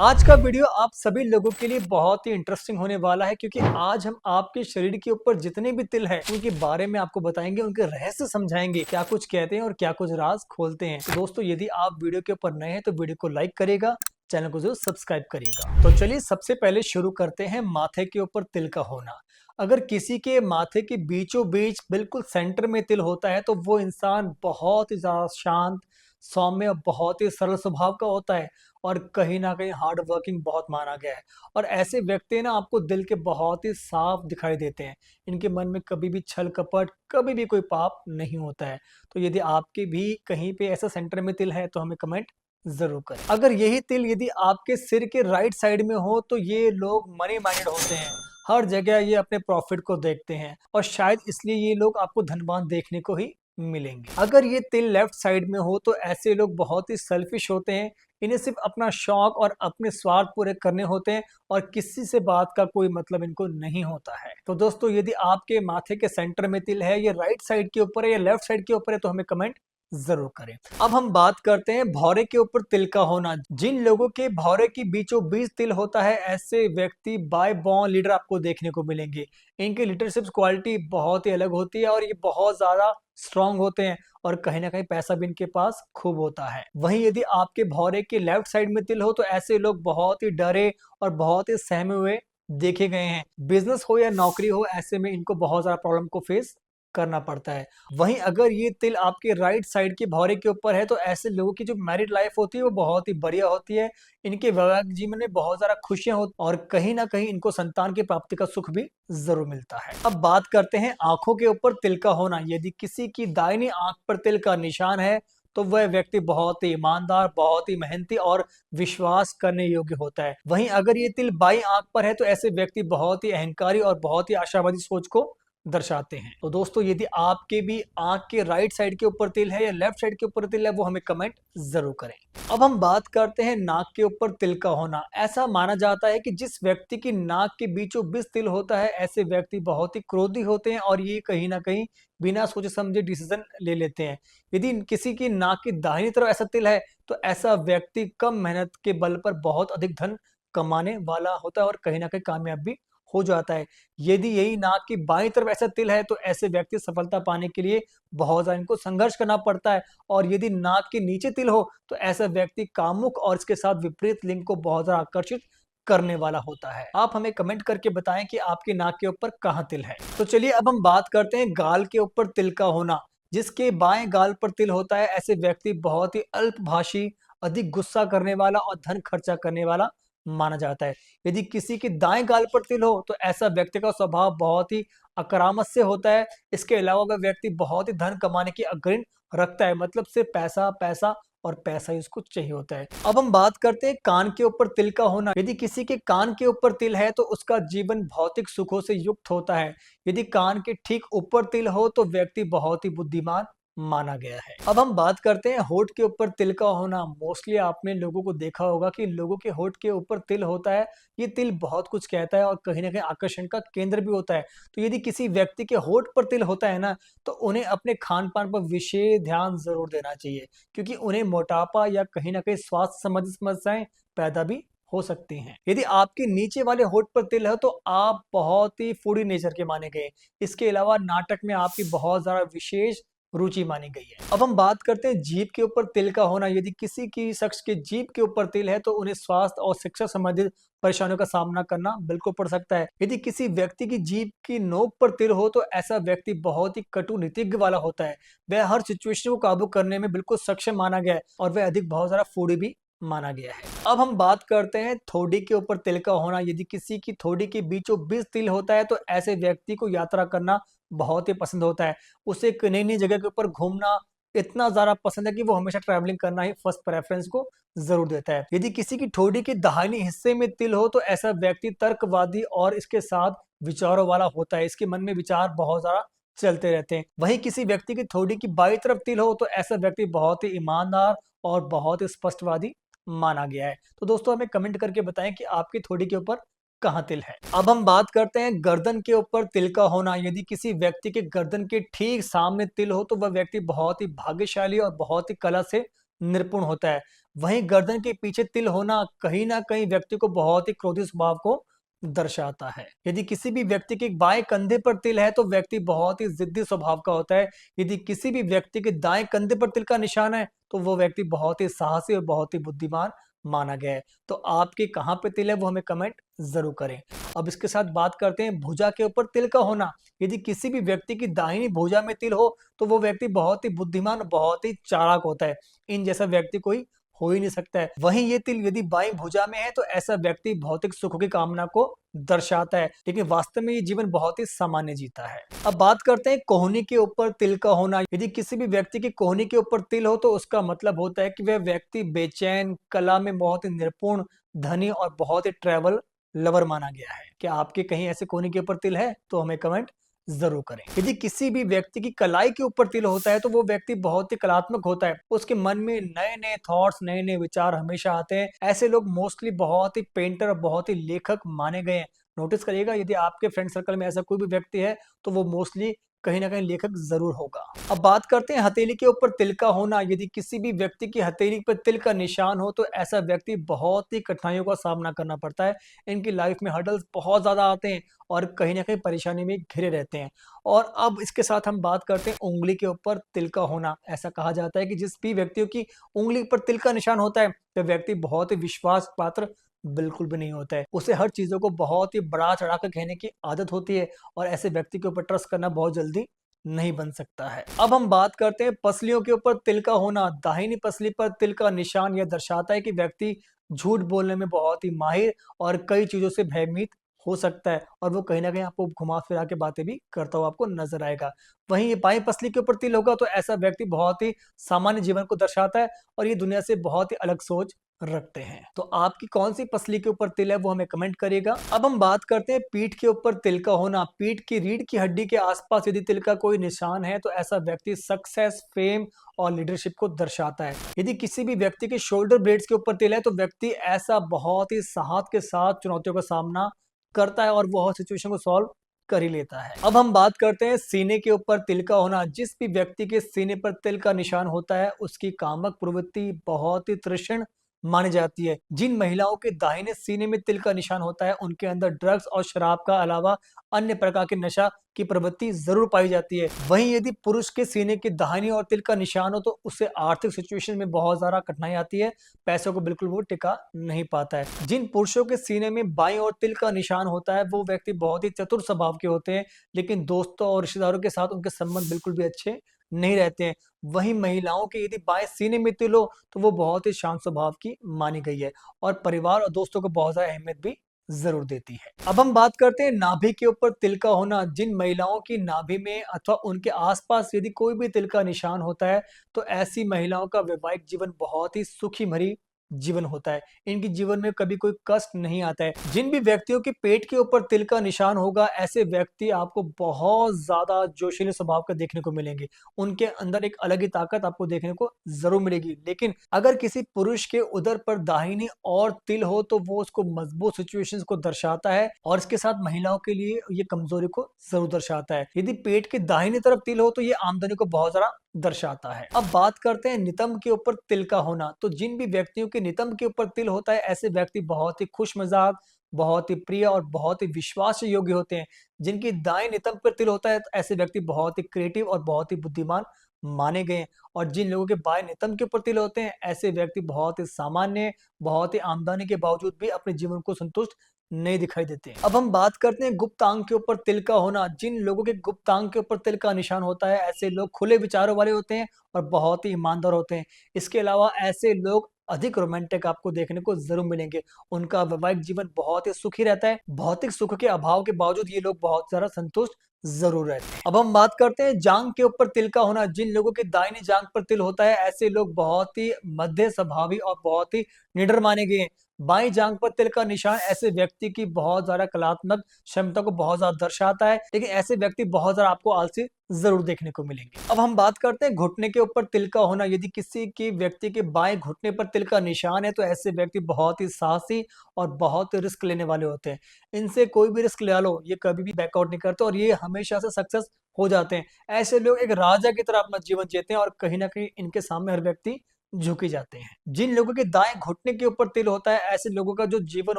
आज का वीडियो आप सभी लोगों के लिए बहुत ही इंटरेस्टिंग होने वाला है क्योंकि आज हम आपके शरीर के ऊपर जितने भी तिल हैं उनके बारे में आपको बताएंगे, उनके रहस्य समझाएंगे, क्या कुछ कहते हैं और क्या कुछ राज खोलते हैं। तो दोस्तों, यदि आप वीडियो के ऊपर नए हैं तो वीडियो को लाइक करेगा, चैनल को जरूर सब्सक्राइब करिएगा। तो चलिए सबसे पहले शुरू करते हैं माथे के ऊपर तिल का होना। अगर किसी के माथे के बीचों बीच बिल्कुल सेंटर में तिल होता है तो वो इंसान बहुत ही ज्यादा शांत, सौम्य और बहुत ही सरल स्वभाव का होता है और कहीं न कहीं हार्ड वर्किंग बहुत माना गया है। और ऐसे व्यक्ति ना आपको दिल के बहुत ही साफ दिखाई देते हैं। इनके मन में कभी भी छल-कपट, कभी भी कोई पाप नहीं होता है। तो यदि आपके भी कहीं पे ऐसा सेंटर में तिल है तो हमें कमेंट ज़रूर करें। अगर यही तिल यदि आपके सिर के राइट साइड में हो तो ये लोग मनी माइंडेड होते हैं। हर जगह ये अपने प्रॉफिट को देखते हैं और शायद इसलिए ये लोग आपको धनवान देखने को ही मिलेंगे। अगर ये तिल लेफ्ट साइड में हो तो ऐसे लोग बहुत ही सेल्फिश होते हैं। इन्हें सिर्फ अपना शौक और अपने स्वार्थ पूरे करने होते हैं और किसी से बात का कोई मतलब इनको नहीं होता है। तो दोस्तों, यदि आपके माथे के सेंटर में तिल है, ये राइट साइड के ऊपर है या लेफ्ट साइड के ऊपर है तो हमें कमेंट जरूर करें। अब हम बात करते हैं भौरे के ऊपर तिल का होना। जिन लोगों के भौरे के बीचों बीच तिल होता है ऐसे व्यक्ति बाय बॉर्न लीडर आपको देखने को मिलेंगे। इनकी लीडरशिप क्वालिटी बहुत ही अलग होती है और ये बहुत ज्यादा स्ट्रांग होते हैं और कहीं ना कहीं पैसा भी इनके पास खूब होता है। वहीं यदि आपके भौरे के लेफ्ट साइड में तिल हो तो ऐसे लोग बहुत ही डरे और बहुत ही सहमे हुए देखे गए हैं। बिजनेस हो या नौकरी हो, ऐसे में इनको बहुत ज्यादा प्रॉब्लम को फेस करना पड़ता है। वहीं अगर ये तिल आपके राइट साइड के भौरे के ऊपर है तो ऐसे लोगों की जो मैरिड लाइफ होती है वो बहुत ही बढ़िया होती है। इनके वैवाहिक जीवन में बहुत ज्यादा खुशियां होती और कहीं ना कहीं इनको संतान की प्राप्ति का सुख भी जरूर मिलता है। अब बात करते हैं आंखों के ऊपर तिल का होना। यदि किसी की दाहिनी आंख पर तिल का निशान है तो वह व्यक्ति बहुत ही ईमानदार, बहुत ही मेहनती और विश्वास करने योग्य होता है। वहीं अगर ये तिल बाई आंख पर है तो ऐसे व्यक्ति बहुत ही अहंकारी और बहुत ही आशावादी सोच को दर्शाते हैं। तो दोस्तों, यदि आपके भी आंख के राइट साइड के ऊपर तिल है या लेफ्ट साइड के ऊपर तिल है वो हमें कमेंट जरूर करें। अब हम बात करते हैं नाक के ऊपर तिल का होना। ऐसा माना जाता है कि जिस व्यक्ति की नाक के बीचों बीच तिल होता है ऐसे व्यक्ति बहुत ही क्रोधी होते हैं और ये कहीं ना कहीं बिना सोचे समझे डिसीजन ले लेते हैं। यदि किसी की नाक की दाहिनी तरफ ऐसा तिल है तो ऐसा व्यक्ति कम मेहनत के बल पर बहुत अधिक धन कमाने वाला होता है और कहीं ना कहीं कामयाब भी हो जाता है। यदि यही नाक की बाईं तरफ ऐसा तिल है तो ऐसे व्यक्ति सफलता पाने के लिए बहुत ज्यादा इनको संघर्ष करना पड़ता है। और यदि नाक के नीचे तिल हो तो ऐसा व्यक्ति कामुक और इसके साथ विपरीत लिंग को बहुत ज्यादा आकर्षित करने वाला होता है। आप हमें कमेंट करके बताएं कि आपकी नाक के ऊपर कहाँ तिल है। तो चलिए अब हम बात करते हैं गाल के ऊपर तिल का होना। जिसके बाएं गाल पर तिल होता है ऐसे व्यक्ति बहुत ही अल्पभाषी, अधिक गुस्सा करने वाला और धन खर्चा करने वाला माना जाता है। यदि किसी के दाएं गाल पर तिल हो तो ऐसा व्यक्ति का स्वभाव बहुत ही आक्रामक से होता है। इसके अलावा वह व्यक्ति बहुत ही धन कमाने की अग्रिम रखता है, मतलब सिर्फ पैसा पैसा और पैसा ही उसको चाहिए होता है। अब हम बात करते हैं कान के ऊपर तिल का होना। यदि किसी के कान के ऊपर तिल है तो उसका जीवन भौतिक सुखों से युक्त होता है। यदि कान के ठीक ऊपर तिल हो तो व्यक्ति बहुत ही बुद्धिमान माना गया है। अब हम बात करते हैं होठ के ऊपर तिल का होना। मोस्टली आपने लोगों को देखा होगा कि लोगों के होठ के ऊपर तिल होता है। ये तिल बहुत कुछ कहता है और कहीं ना कहीं आकर्षण का केंद्र भी होता है। तो यदि किसी व्यक्ति के होठ पर तिल होता है ना तो उन्हें अपने खान पान पर विशेष ध्यान जरूर देना चाहिए क्योंकि उन्हें मोटापा या कहीं ना कहीं स्वास्थ्य संबंधी समस्याएं पैदा भी हो सकती हैं। यदि आपके नीचे वाले होठ पर तिल है तो आप बहुत ही फूडी नेचर के माने गए। इसके अलावा नाटक में आपकी बहुत ज्यादा विशेष रुचि मानी गई है। अब हम बात करते हैं जीभ के ऊपर तिल का होना। यदि किसी की शख्स के जीभ के ऊपर तिल है तो उन्हें स्वास्थ्य और शिक्षा संबंधित परेशानियों का सामना करना बिल्कुल पड़ सकता है। यदि किसी व्यक्ति की जीभ की नोक पर तिल हो तो ऐसा व्यक्ति बहुत ही कटु नीतिज्ञ वाला होता है। वह हर सिचुएशन को काबू करने में बिल्कुल सक्षम माना गया है और वह अधिक बहुत ज्यादा फूडी भी माना गया है। अब हम बात करते हैं थोड़ी के ऊपर तिल का होना। यदि किसी की थोड़ी के बीचों बीच तिल होता है तो ऐसे व्यक्ति को यात्रा करना बहुत ही पसंद होता है। उसे एक नई नई जगह के ऊपर घूमना इतना ज्यादा पसंद है कि वो हमेशा ट्रैवलिंग करना ही फर्स्ट प्रेफरेंस को जरूर देता है। यदि किसी की ठोड़ी के दाहिने हिस्से में तिल हो तो ऐसा व्यक्ति तर्कवादी और इसके साथ विचारों वाला होता है। इसके मन में विचार बहुत ज्यादा चलते रहते हैं। वहीं किसी व्यक्ति की थोड़ी की बाई तरफ तिल हो तो ऐसा व्यक्ति बहुत ही ईमानदार और बहुत ही स्पष्टवादी माना गया है। तो दोस्तों, हमें कमेंट करके बताएं कि आपकी थोड़ी के ऊपर कहाँ तिल है। अब हम बात करते हैं गर्दन के ऊपर तिल का होना। यदि किसी व्यक्ति के गर्दन के ठीक सामने तिल हो तो वह व्यक्ति बहुत ही भाग्यशाली और बहुत ही कला से निपुण होता है। वहीं गर्दन के पीछे तिल होना कहीं ना कहीं व्यक्ति को बहुत ही क्रोधी स्वभाव को दर्शाता है। यदि किसी भी व्यक्ति के बाएं कंधे पर तिल है तो व्यक्ति बहुत ही जिद्दी स्वभाव का होता है। यदि किसी भी व्यक्ति के दाएं कंधे पर तिल का निशान है तो वो व्यक्ति बहुत ही साहसी और बहुत ही बुद्धिमान माना गया है। तो आपके कहाँ पे तिल है वो हमें कमेंट जरूर करें। अब इसके साथ बात करते हैं भुजा के ऊपर तिल का होना। यदि किसी भी व्यक्ति की दाहिनी भुजा में तिल हो तो वो व्यक्ति बहुत ही बुद्धिमान और बहुत ही चालाक होता है। इन जैसा व्यक्ति कोई हो ही नहीं सकता है। वहीं ये तिल यदि बाईं भुजा में है तो ऐसा व्यक्ति भौतिक सुख की कामना को दर्शाता है, लेकिन वास्तव में ये जीवन बहुत ही सामान्य जीता है। अब बात करते हैं कोहनी के ऊपर तिल का होना। यदि किसी भी व्यक्ति की कोहनी के ऊपर तिल हो तो उसका मतलब होता है कि वह व्यक्ति बेचैन, कला में बहुत ही निपुण, धनी और बहुत ही ट्रैवल लवर माना गया है। क्या आपके कहीं ऐसे कोहनी के ऊपर तिल है तो हमें कमेंट जरूर करें। यदि किसी भी व्यक्ति की कलाई के ऊपर तिल होता है तो वो व्यक्ति बहुत ही कलात्मक होता है। उसके मन में नए नए थॉट्स, नए नए विचार हमेशा आते हैं। ऐसे लोग मोस्टली बहुत ही पेंटर और बहुत ही लेखक माने गए हैं। नोटिस करिएगा यदि आपके फ्रेंड सर्कल में ऐसा कोई भी व्यक्ति है तो वो मोस्टली कहीं ना कहीं लेखक जरूर होगा। अब बात करते हैं हथेली के ऊपर तिल का होना। यदि किसी भी व्यक्ति की हथेली पर तिल का निशान हो तो ऐसा व्यक्ति बहुत ही कठिनाइयों का सामना करना पड़ता है। इनकी लाइफ में हर्डल्स बहुत ज्यादा आते हैं और कहीं ना कहीं परेशानी में घिरे रहते हैं। और अब इसके साथ हम बात करते हैं उंगली के ऊपर तिल का होना। ऐसा कहा जाता है कि जिस भी व्यक्तियों की उंगली पर तिल का निशान होता है वह व्यक्ति बहुत ही विश्वास पात्र बिल्कुल भी नहीं होता है। उसे हर चीजों को बहुत ही बढ़ा चढ़ा कर कहने की आदत होती है और ऐसे व्यक्ति के ऊपर ट्रस्ट करना बहुत जल्दी नहीं बन सकता है। अब हम बात करते हैं पसलियों के ऊपर तिल का होना। दाहिनी पसली पर तिल का निशान यह दर्शाता है कि व्यक्ति झूठ बोलने में बहुत ही माहिर और कई चीजों से भयभीत हो सकता है और वो कहीं ना कहीं आपको घुमा फिरा के बातें भी करता हुआ आपको नजर आएगा। वहीं ये बाएं पसली के ऊपर तिल होगा तो ऐसा व्यक्ति बहुत ही सामान्य जीवन को दर्शाता है और ये दुनिया से बहुत ही अलग सोच रखते हैं। तो आपकी कौन सी पसली के ऊपर तिल है वो हमें कमेंट करिएगा। अब हम बात करते हैं पीठ के ऊपर तिल का होना। पीठ की रीढ़ की हड्डी के आसपास यदि तिल का कोई निशान है तो ऐसा व्यक्ति सक्सेस, फेम और लीडरशिप को दर्शाता है। यदि किसी भी व्यक्ति के शोल्डर ब्लेड्स के ऊपर तिल है तो व्यक्ति ऐसा बहुत ही साहस के साथ चुनौतियों का सामना करता है और वो हर सिचुएशन को सॉल्व कर ही लेता है। अब हम बात करते हैं सीने के ऊपर तिल का होना। जिस भी व्यक्ति के सीने पर तिल का निशान होता है उसकी कामक प्रवृत्ति बहुत ही तीक्ष्ण मानी जाती है। जिन महिलाओं के दाहिने सीने में तिल का निशान होता है उनके अंदर ड्रग्स और शराब का अलावा अन्य प्रकार के नशा की प्रवृत्ति जरूर पाई जाती है। वहीं यदि पुरुष के सीने के दाहिनी ओर तिल का निशान हो तो उससे आर्थिक सिचुएशन में बहुत ज्यादा कठिनाई आती है। पैसों को बिल्कुल वो टिका नहीं पाता है। जिन पुरुषों के सीने में बाईं ओर तिल का निशान होता है वो व्यक्ति बहुत ही चतुर स्वभाव के होते हैं, लेकिन दोस्तों और रिश्तेदारों के साथ उनके संबंध बिल्कुल भी अच्छे नहीं रहते हैं। वहीं महिलाओं के यदि बाएं सीने में तिल हो तो वो बहुत ही शांत स्वभाव की मानी गई है और परिवार और दोस्तों को बहुत ज्यादा अहमियत भी जरूर देती है। अब हम बात करते हैं नाभि के ऊपर तिल का होना। जिन महिलाओं की नाभि में अथवा उनके आसपास यदि कोई भी तिल का निशान होता है तो ऐसी महिलाओं का वैवाहिक जीवन बहुत ही सुखी भरी जीवन होता है। इनके जीवन में कभी कोई कष्ट नहीं आता है। जिन भी व्यक्तियों के पेट के ऊपर तिल का निशान होगा ऐसे व्यक्ति आपको बहुत ज्यादा जोशीले स्वभाव का देखने को मिलेंगे। उनके अंदर एक अलग ही ताकत आपको देखने को जरूर मिलेगी। लेकिन अगर किसी पुरुष के उदर पर दाहिनी और तिल हो तो वो उसको मजबूत सिचुएशंस को दर्शाता है और इसके साथ महिलाओं के लिए ये कमजोरी को जरूर दर्शाता है। यदि पेट के दाहिनी तरफ तिल हो तो ये आमदनी को बहुत ज्यादा दर्शाता है। अब बात करते हैं नितंब के ऊपर तिल का होना। तो जिन भी व्यक्तियों के नितंब के ऊपर तिल होता है ऐसे व्यक्ति बहुत ही खुश मजाक, बहुत ही प्रिय और बहुत ही विश्वास योग्य होते हैं। जिनकी दाएं नितंब पर तिल होता है तो ऐसे व्यक्ति बहुत ही क्रिएटिव और बहुत ही बुद्धिमान माने गए हैं। और जिन लोगों के बाएं नितंब के ऊपर तिल होते हैं ऐसे व्यक्ति बहुत ही सामान्य, बहुत ही आमदनी के बावजूद भी अपने जीवन को संतुष्ट नहीं दिखाई देते। अब हम बात करते हैं गुप्तांग के ऊपर तिल का होना। जिन लोगों के गुप्तांग के ऊपर तिल का निशान होता है ऐसे लोग खुले विचारों वाले होते हैं और बहुत ही ईमानदार होते हैं। इसके अलावा ऐसे लोग अधिक रोमांटिक आपको देखने को जरूर मिलेंगे। उनका वैवाहिक जीवन बहुत ही सुखी रहता है। भौतिक सुख के अभाव के बावजूद ये लोग बहुत ज्यादा संतुष्ट जरूर रहते हैं। अब हम बात करते हैं जांग के ऊपर तिल का होना। जिन लोगों के दाहिनी जांग पर तिल होता है ऐसे लोग बहुत ही मध्य स्वभावी और बहुत ही निडर माने गए हैं। बाईं जांग पर तिल का निशान ऐसे व्यक्ति की बहुत ज्यादा कलात्मक क्षमता को बहुत ज्यादा दर्शाता है, लेकिन ऐसे व्यक्ति बहुत ज्यादा आपको आलसी जरूर देखने को मिलेंगे। अब हम बात करते हैं घुटने के ऊपर तिल का होना। यदि किसी के व्यक्ति के बाएं घुटने पर तिल का निशान है तो ऐसे व्यक्ति बहुत ही साहसी और बहुत रिस्क लेने वाले होते हैं। इनसे कोई भी रिस्क ले लो ये कभी भी बैकआउट नहीं करते और ये हमेशा से सक्सेस हो जाते हैं। ऐसे लोग एक राजा की तरह अपना जीवन जीते हैं और कहीं ना कहीं इनके सामने हर व्यक्ति झुके जाते हैं। जिन लोगों के दाएं घुटने के ऊपर तिल होता है, ऐसे लोगों का जो जीवन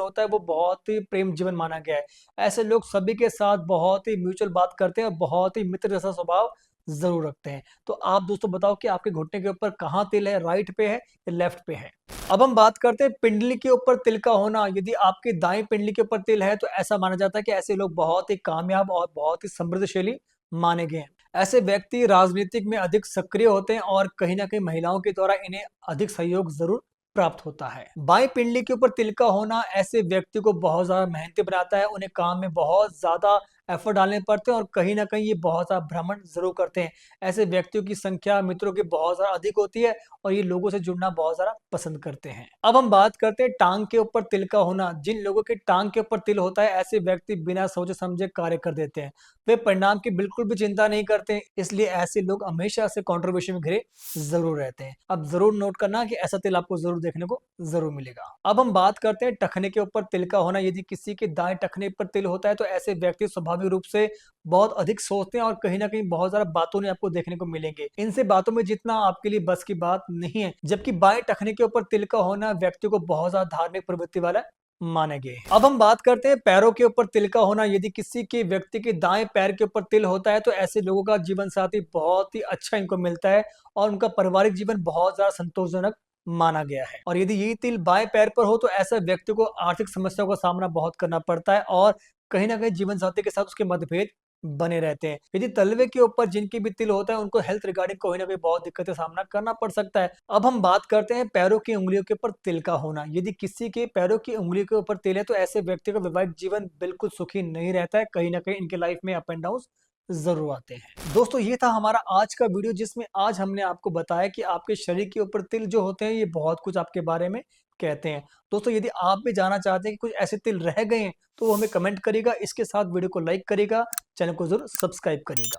होता है वो बहुत ही प्रेम जीवन माना गया है। ऐसे लोग सभी के साथ बहुत ही म्यूचुअल बात करते हैं और बहुत ही मित्र जैसा स्वभाव जरूर रखते हैं। तो आप दोस्तों बताओ कि आपके घुटने के ऊपर कहाँ तिल है, राइट पे है या लेफ्ट पे है? अब हम बात करते हैं पिंडली के ऊपर तिल का होना। यदि आपके दाएं पिंडली के ऊपर तिल है तो ऐसा माना जाता है कि ऐसे लोग बहुत ही कामयाब और बहुत ही समृद्धशाली माने गए हैं। ऐसे व्यक्ति राजनीतिक में अधिक सक्रिय होते हैं और कहीं ना कहीं महिलाओं के द्वारा इन्हें अधिक सहयोग जरूर प्राप्त होता है। बाएं पिंडली के ऊपर तिल का होना ऐसे व्यक्ति को बहुत ज्यादा मेहनती बनाता है। उन्हें काम में बहुत ज्यादा एफर्ट डालने पड़ते हैं और कहीं ना कहीं ये बहुत ज्यादा भ्रमण जरूर करते हैं। ऐसे व्यक्तियों की संख्या मित्रों की बहुत ज्यादा अधिक होती है और ये लोगों से जुड़ना बहुत ज्यादा पसंद करते हैं। अब हम बात करते हैं टांग के ऊपर तिल का होना। जिन लोगों के टांग के ऊपर तिल होता है, ऐसे व्यक्ति बिना सोचे समझे कार्य कर देते हैं। वे परिणाम की बिल्कुल भी चिंता नहीं करते, इसलिए ऐसे लोग हमेशा से कंट्रोवर्सी में घिरे जरूर रहते हैं। अब जरूर नोट करना कि ऐसा तिल आपको जरूर देखने को जरूर मिलेगा। अब हम बात करते हैं टखने के ऊपर तिल का होना। यदि किसी के दाएं टखने पर तिल होता है तो ऐसे व्यक्ति स्वाभाविक रूप से बहुत अधिक सोचते हैं और कहीं ना कहीं बहुत ज्यादा बातों में आपको देखने को मिलेंगे। इनसे बातों में जितना आपके लिए बस की बात नहीं है। जबकि बाएं टखने के ऊपर तिल का होना व्यक्ति को बहुत ज्यादा धार्मिक प्रवृत्ति वाला माने गए। अब हम बात करते हैं पैरों के ऊपर तिल का होना। यदि किसी के व्यक्ति के दाएं पैर के ऊपर तिल होता है तो ऐसे लोगों का जीवन साथी बहुत ही अच्छा इनको मिलता है और उनका पारिवारिक जीवन बहुत ज्यादा संतोषजनक माना गया है। और यदि ये तिल बाएं पैर पर हो तो ऐसे व्यक्ति को आर्थिक समस्याओं का सामना बहुत करना पड़ता है और कहीं ना कहीं जीवन साथी के साथ उसके मतभेद बने रहते हैं। यदि तलवे के ऊपर जिनकी भी तिल होता है उनको हेल्थ रिगार्डिंग कोई ना कोई बहुत दिक्कतें सामना करना पड़ सकता है। अब हम बात करते हैं पैरों की उंगलियों के ऊपर तिल का होना। यदि किसी के पैरों की उंगलियों के ऊपर तिल है तो ऐसे व्यक्ति का वैवाहिक जीवन बिल्कुल सुखी नहीं रहता है। कहीं ना कहीं इनके लाइफ में अप एंड डाउन जरूर आते हैं। दोस्तों ये था हमारा आज का वीडियो, जिसमें आज हमने आपको बताया कि आपके शरीर के ऊपर तिल जो होते हैं ये बहुत कुछ आपके बारे में कहते हैं। दोस्तों यदि आप भी जानना चाहते हैं कि कुछ ऐसे तिल रह गए हैं तो वो हमें कमेंट करिएगा। इसके साथ वीडियो को लाइक करिएगा, चैनल को जरूर सब्सक्राइब करिएगा।